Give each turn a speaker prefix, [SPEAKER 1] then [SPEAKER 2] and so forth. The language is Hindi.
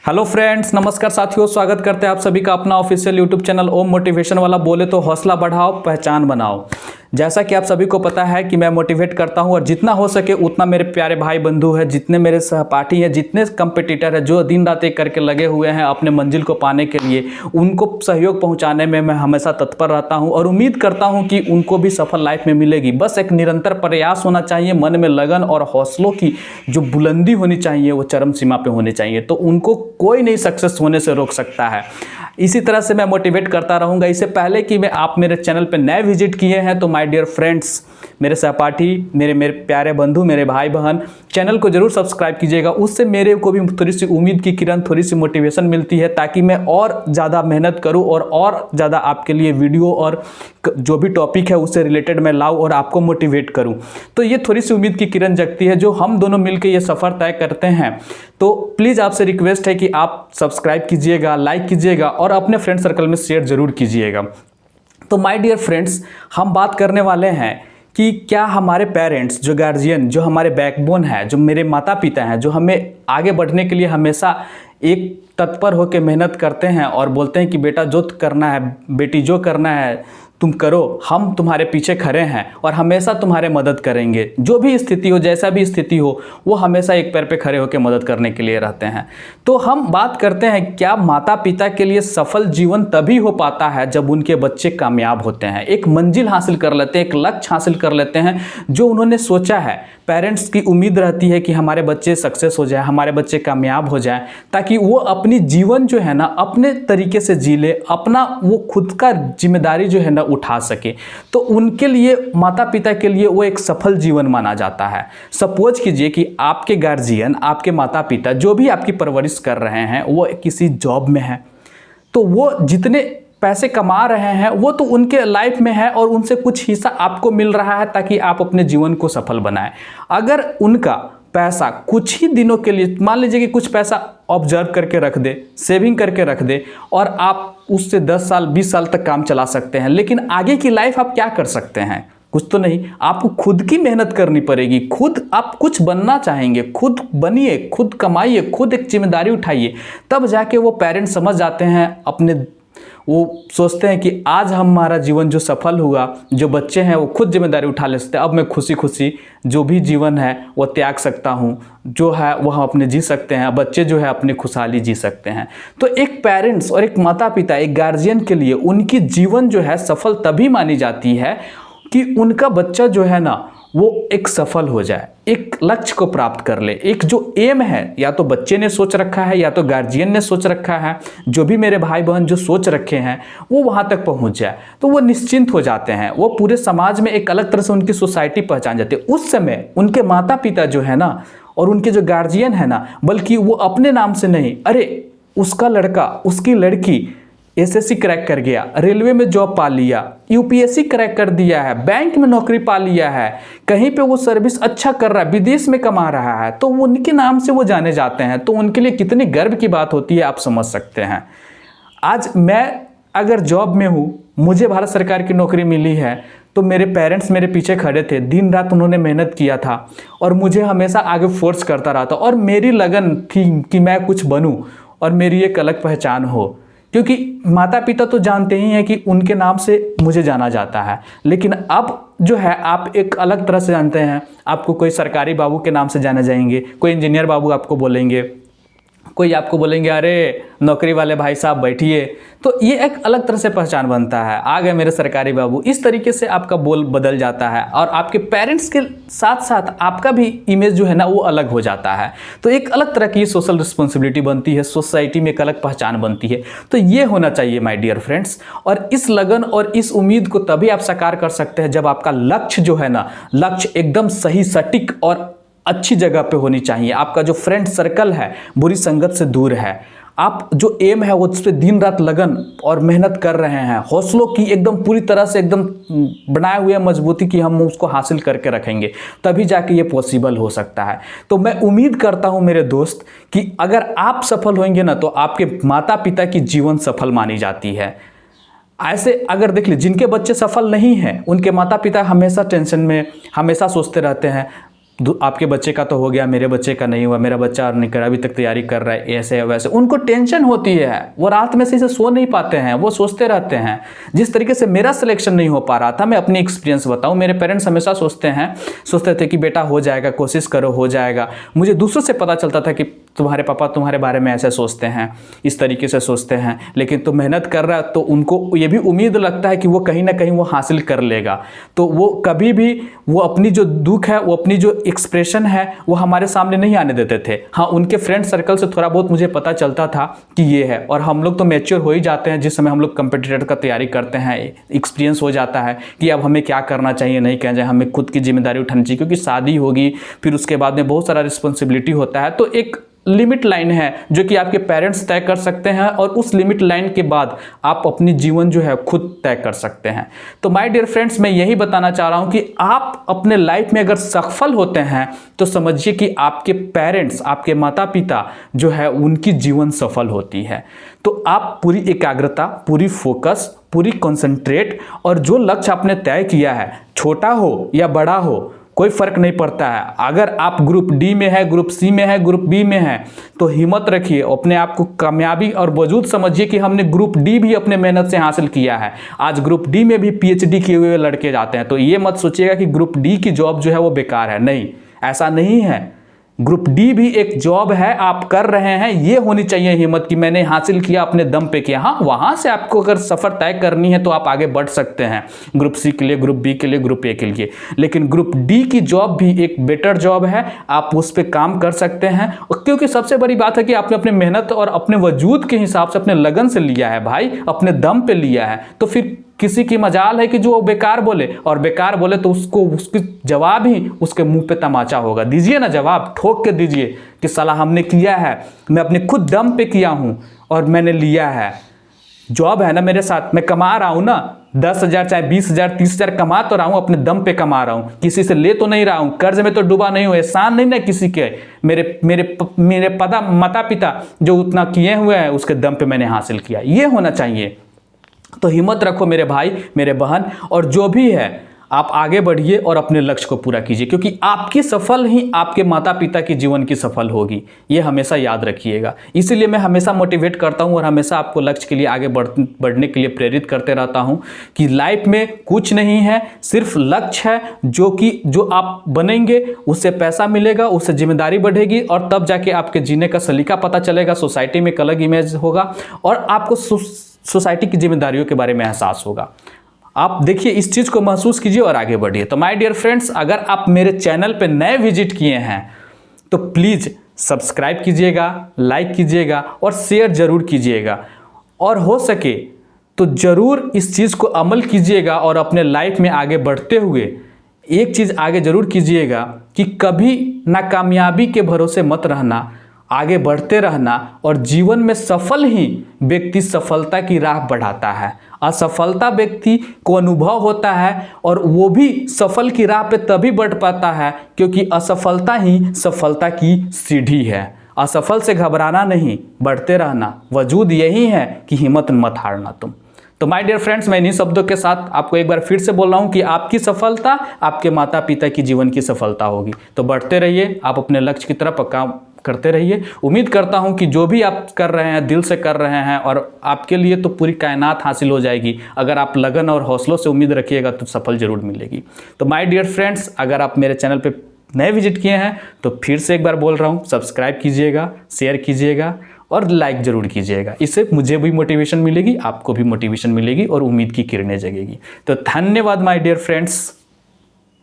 [SPEAKER 1] हेलो फ्रेंड्स, नमस्कार साथियों, स्वागत करते हैं आप सभी का अपना ऑफिशियल यूट्यूब चैनल ओम मोटिवेशन वाला। बोले तो हौसला बढ़ाओ, पहचान बनाओ। जैसा कि आप सभी को पता है कि मैं मोटिवेट करता हूं और जितना हो सके उतना मेरे प्यारे भाई बंधु हैं, जितने मेरे सहपाठी हैं, जितने कंपटीटर हैं जो दिन रात एक करके लगे हुए हैं अपने मंजिल को पाने के लिए, उनको सहयोग पहुंचाने में मैं हमेशा तत्पर रहता हूं और उम्मीद करता हूं कि उनको भी सफल लाइफ में मिलेगी। बस एक निरंतर प्रयास होना चाहिए, मन में लगन और हौसलों की जो बुलंदी होनी चाहिए वो चरम सीमा पे होनी चाहिए, तो उनको कोई नहीं सक्सेस होने से रोक सकता है। इसी तरह से मैं मोटिवेट करता रहूंगा। इससे पहले कि मैं आप मेरे चैनल पे नए विजिट किए हैं तो माय डियर फ्रेंड्स, मेरे सहपाठी, मेरे प्यारे बंधु, मेरे भाई बहन, चैनल को जरूर सब्सक्राइब कीजिएगा। उससे मेरे को भी थोड़ी सी उम्मीद की किरण, थोड़ी सी मोटिवेशन मिलती है ताकि मैं और ज़्यादा मेहनत करूं और ज़्यादा आपके लिए वीडियो और जो भी टॉपिक है उससे रिलेटेड मैं लाऊं और आपको मोटिवेट करूं। तो ये थोड़ी सी उम्मीद की किरण जगती है जो हम दोनों मिलकर ये सफ़र तय करते हैं। तो प्लीज़ आपसे रिक्वेस्ट है कि आप सब्सक्राइब कीजिएगा, लाइक कीजिएगा और अपने फ्रेंड सर्कल में शेयर जरूर कीजिएगा। तो माय डियर फ्रेंड्स, हम बात करने वाले हैं कि क्या हमारे पेरेंट्स, जो गार्जियन, जो हमारे बैकबोन है, जो मेरे माता पिता हैं, जो हमें आगे बढ़ने के लिए हमेशा एक तत्पर होकर मेहनत करते हैं और बोलते हैं कि बेटा जो करना है, बेटी जो करना है तुम करो, हम तुम्हारे पीछे खड़े हैं और हमेशा तुम्हारे मदद करेंगे। जो भी स्थिति हो, जैसा भी स्थिति हो, वो हमेशा एक पैर पे खड़े होकर मदद करने के लिए रहते हैं। तो हम बात करते हैं क्या माता पिता के लिए सफल जीवन तभी हो पाता है जब उनके बच्चे कामयाब होते हैं, एक मंजिल हासिल कर लेते हैं, एक लक्ष्य हासिल कर लेते हैं जो उन्होंने सोचा है। पेरेंट्स की उम्मीद रहती है कि हमारे बच्चे सक्सेस हो जाए, हमारे बच्चे कामयाब हो जाए, ताकि वो अपनी जीवन जो है ना अपने तरीके से जी ले, अपना वो खुद का जिम्मेदारी जो है ना उठा सके। तो उनके लिए, माता पिता के लिए वो एक सफल जीवन माना जाता है। सपोज कीजिए कि आपके गार्जियन, आपके माता पिता जो भी आपकी परवरिश कर रहे हैं वो किसी जॉब में है, तो वो जितने पैसे कमा रहे हैं वो तो उनके लाइफ में है और उनसे कुछ हिस्सा आपको मिल रहा है ताकि आप अपने जीवन को सफल बनाएं। अगर उनका पैसा कुछ ही दिनों के लिए, मान लीजिए कि कुछ पैसा ऑब्जर्व करके रख दे, सेविंग करके रख दे और आप उससे 10 साल 20 साल तक काम चला सकते हैं, लेकिन आगे की लाइफ आप क्या कर सकते हैं? कुछ तो नहीं। आपको खुद की मेहनत करनी पड़ेगी। खुद आप कुछ बनना चाहेंगे, खुद बनिए, खुद कमाइए, खुद एक जिम्मेदारी उठाइए, तब जाके वो पेरेंट्स समझ जाते हैं, अपने वो सोचते हैं कि आज हमारा जीवन जो सफल हुआ, जो बच्चे हैं वो खुद जिम्मेदारी उठा ले सकते हैं, अब मैं खुशी खुशी जो भी जीवन है वो त्याग सकता हूँ, जो है वह अपने जी सकते हैं, बच्चे जो है अपनी खुशहाली जी सकते हैं। तो एक पेरेंट्स और एक माता पिता, एक गार्जियन के लिए उनकी जीवन जो है सफल तभी मानी जाती है कि उनका बच्चा जो है ना वो एक सफल हो जाए, एक लक्ष्य को प्राप्त कर ले। एक जो एम है, या तो बच्चे ने सोच रखा है या तो गार्जियन ने सोच रखा है, जो भी मेरे भाई बहन जो सोच रखे हैं वो वहां तक पहुंच जाए, तो वो निश्चिंत हो जाते हैं। वो पूरे समाज में एक अलग तरह से उनकी सोसाइटी पहचान जाती है। उस समय उनके माता पिता जो है ना और उनके जो गार्जियन है ना, बल्कि वो अपने नाम से नहीं, अरे उसका लड़का, उसकी लड़की एसएससी क्रैक कर गया, रेलवे में जॉब पा लिया, यूपीएससी क्रैक कर दिया है, बैंक में नौकरी पा लिया है, कहीं पे वो सर्विस अच्छा कर रहा है, विदेश में कमा रहा है, तो उनके नाम से वो जाने जाते हैं। तो उनके लिए कितनी गर्व की बात होती है, आप समझ सकते हैं। आज मैं अगर जॉब में हूँ, मुझे भारत सरकार की नौकरी मिली है, तो मेरे पेरेंट्स मेरे पीछे खड़े थे, दिन रात उन्होंने मेहनत किया था और मुझे हमेशा आगे फोर्स करता रहा था, और मेरी लगन थी कि मैं कुछ बनूँ और मेरी एक अलग पहचान हो, क्योंकि माता पिता तो जानते ही हैं कि उनके नाम से मुझे जाना जाता है। लेकिन अब जो है आप एक अलग तरह से जानते हैं, आपको कोई सरकारी बाबू के नाम से जाने जाएंगे, कोई इंजीनियर बाबू आपको बोलेंगे, कोई आपको बोलेंगे अरे नौकरी वाले भाई साहब बैठिए, तो ये एक अलग तरह से पहचान बनता है। आ गए मेरे सरकारी बाबू, इस तरीके से आपका बोल बदल जाता है और आपके पेरेंट्स के साथ साथ आपका भी इमेज जो है ना वो अलग हो जाता है। तो एक अलग तरह की सोशल रिस्पॉन्सिबिलिटी बनती है, सोसाइटी में एक अलग पहचान बनती है। तो ये होना चाहिए माय डियर फ्रेंड्स, और इस लगन और इस उम्मीद को तभी आप साकार कर सकते हैं जब आपका लक्ष्य जो है ना, लक्ष्य एकदम सही, सटीक और अच्छी जगह पे होनी चाहिए। आपका जो फ्रेंड सर्कल है बुरी संगत से दूर है, आप जो एम है वो उस पर दिन रात लगन और मेहनत कर रहे हैं, हौसलों की एकदम पूरी तरह से एकदम बनाए हुए मजबूती की हम उसको हासिल करके रखेंगे, तभी जाके ये पॉसिबल हो सकता है। तो मैं उम्मीद करता हूँ मेरे दोस्त कि अगर आप सफल होंगे ना तो आपके माता पिता की जीवन सफल मानी जाती है। ऐसे अगर देख लीजिए जिनके बच्चे सफल नहीं हैं, उनके माता पिता हमेशा टेंशन में, हमेशा सोचते रहते हैं आपके बच्चे का तो हो गया, मेरे बच्चे का नहीं हुआ, मेरा बच्चा नहीं कर अभी तक तैयारी कर रहा है, ऐसे है वैसे, उनको टेंशन होती है, वो रात में से सो नहीं पाते हैं, वो सोचते रहते हैं। जिस तरीके से मेरा सिलेक्शन नहीं हो पा रहा था, मैं अपनी एक्सपीरियंस बताऊं, मेरे पेरेंट्स हमेशा सोचते थे कि बेटा हो जाएगा, कोशिश करो हो जाएगा। मुझे दूसरों से पता चलता था कि तुम्हारे पापा तुम्हारे बारे में ऐसे सोचते हैं, इस तरीके से सोचते हैं, लेकिन तुम मेहनत कर रहा है तो उनको ये भी उम्मीद लगता है कि वो कहीं ना कहीं वो हासिल कर लेगा। तो वो कभी भी वो अपनी जो दुख है, वो अपनी जो एक्सप्रेशन है, वो हमारे सामने नहीं आने देते थे। हाँ, उनके फ्रेंड सर्कल से थोड़ा बहुत मुझे पता चलता था कि ये है, और हम लोग तो मैच्योर हो ही जाते हैं जिस समय हम लोग कंपटीटर का तैयारी करते हैं। एक्सपीरियंस हो जाता है कि अब हमें क्या करना चाहिए, नहीं कहना चाहिए, हमें खुद की जिम्मेदारी उठानी चाहिए, क्योंकि शादी होगी, फिर उसके बाद में बहुत सारा रिस्पॉन्सिबिलिटी होता है। तो एक लिमिट लाइन है जो कि आपके पेरेंट्स तय कर सकते हैं, और उस लिमिट लाइन के बाद आप अपनी जीवन जो है खुद तय कर सकते हैं। तो माय डियर फ्रेंड्स, मैं यही बताना चाह रहा हूं कि आप अपने लाइफ में अगर सफल होते हैं तो समझिए कि आपके पेरेंट्स, आपके माता पिता जो है उनकी जीवन सफल होती है। तो आप पूरी एकाग्रता, पूरी फोकस, पूरी कंसंट्रेट, और जो लक्ष्य आपने तय किया है, छोटा हो या बड़ा हो, कोई फर्क नहीं पड़ता है। अगर आप ग्रुप डी में है, ग्रुप सी में है, ग्रुप बी में है, तो हिम्मत रखिए, अपने आप को कामयाबी और वजूद समझिए कि हमने ग्रुप डी भी अपने मेहनत से हासिल किया है। आज ग्रुप डी में भी पीएचडी किए हुए लड़के जाते हैं, तो ये मत सोचिएगा कि ग्रुप डी की जॉब जो है वो बेकार है। नहीं, ऐसा नहीं है। ग्रुप डी भी एक जॉब है, आप कर रहे हैं, ये होनी चाहिए हिम्मत कि मैंने हासिल किया, अपने दम पे किया। हाँ, वहां से आपको अगर सफर तय करनी है तो आप आगे बढ़ सकते हैं, ग्रुप सी के लिए, ग्रुप बी के लिए, ग्रुप ए के लिए। लेकिन ग्रुप डी की जॉब भी एक बेटर जॉब है, आप उस पर काम कर सकते हैं। क्योंकि सबसे बड़ी बात है कि आपने अपने मेहनत और अपने वजूद के हिसाब से, अपने लगन से लिया है भाई, अपने दम पे लिया है। तो फिर किसी की मजाल है कि जो बेकार बोले, और बेकार बोले तो उसको उसकी जवाब ही उसके मुंह पे तमाचा होगा। दीजिए ना जवाब, ठोक के दीजिए कि साला हमने किया है, मैं अपने खुद दम पे किया हूं और मैंने लिया है। जॉब है ना मेरे साथ, मैं कमा रहा हूं ना, 10,000 चाहे 20,000 30,000 कमा तो रहा हूं, अपने दम पे कमा रहा हूं, किसी से ले तो नहीं रहा हूं, कर्ज में तो डूबा नहीं हूं, एहसान नहीं ना किसी के। मेरे माता पिता जो उतना किए हुए हैं उसके दम पे मैंने हासिल किया, ये होना चाहिए। तो हिम्मत रखो मेरे भाई, मेरे बहन, और जो भी है आप आगे बढ़िए और अपने लक्ष्य को पूरा कीजिए, क्योंकि आपकी सफल ही आपके माता पिता की जीवन की सफल होगी, ये हमेशा याद रखिएगा। इसीलिए मैं हमेशा मोटिवेट करता हूं और हमेशा आपको लक्ष्य के लिए आगे बढ़ने के लिए प्रेरित करते रहता हूं कि लाइफ में कुछ नहीं है, सिर्फ लक्ष्य है, जो आप बनेंगे उससे पैसा मिलेगा, उससे जिम्मेदारी बढ़ेगी, और तब जाके आपके जीने का सलीका पता चलेगा, सोसाइटी में एक अलग इमेज होगा, और आपको सोसाइटी की जिम्मेदारियों के बारे में एहसास होगा। आप देखिए, इस चीज़ को महसूस कीजिए और आगे बढ़िए। तो माय डियर फ्रेंड्स, अगर आप मेरे चैनल पे नए विजिट किए हैं तो प्लीज़ सब्सक्राइब कीजिएगा, लाइक कीजिएगा और शेयर ज़रूर कीजिएगा, और हो सके तो ज़रूर इस चीज़ को अमल कीजिएगा, और अपने लाइफ में आगे बढ़ते हुए एक चीज़ आगे ज़रूर कीजिएगा कि कभी नाकामयाबी के भरोसे मत रहना, आगे बढ़ते रहना, और जीवन में सफल ही व्यक्ति सफलता की राह बढ़ाता है। असफलता व्यक्ति को अनुभव होता है, और वो भी सफल की राह पे तभी बढ़ पाता है क्योंकि असफलता ही सफलता की सीढ़ी है। असफल से घबराना नहीं, बढ़ते रहना, वजूद यही है कि हिम्मत मत हारना तुम। तो माय डियर फ्रेंड्स, मैं इन्हीं शब्दों के साथ आपको एक बार फिर से बोल रहा हूं कि आपकी सफलता आपके माता पिता की जीवन की सफलता होगी। तो बढ़ते रहिए, आप अपने लक्ष्य की तरफ काम करते रहिए। उम्मीद करता हूं कि जो भी आप कर रहे हैं दिल से कर रहे हैं, और आपके लिए तो पूरी कायनात हासिल हो जाएगी। अगर आप लगन और हौसलों से उम्मीद रखिएगा तो सफल जरूर मिलेगी। तो माय डियर फ्रेंड्स, अगर आप मेरे चैनल पे नए विजिट किए हैं तो फिर से एक बार बोल रहा हूं, सब्सक्राइब कीजिएगा, शेयर कीजिएगा और लाइक जरूर कीजिएगा। इससे मुझे भी मोटिवेशन मिलेगी, आपको भी मोटिवेशन मिलेगी, और उम्मीद की किरणें जगेगी। तो धन्यवाद माय डियर फ्रेंड्स।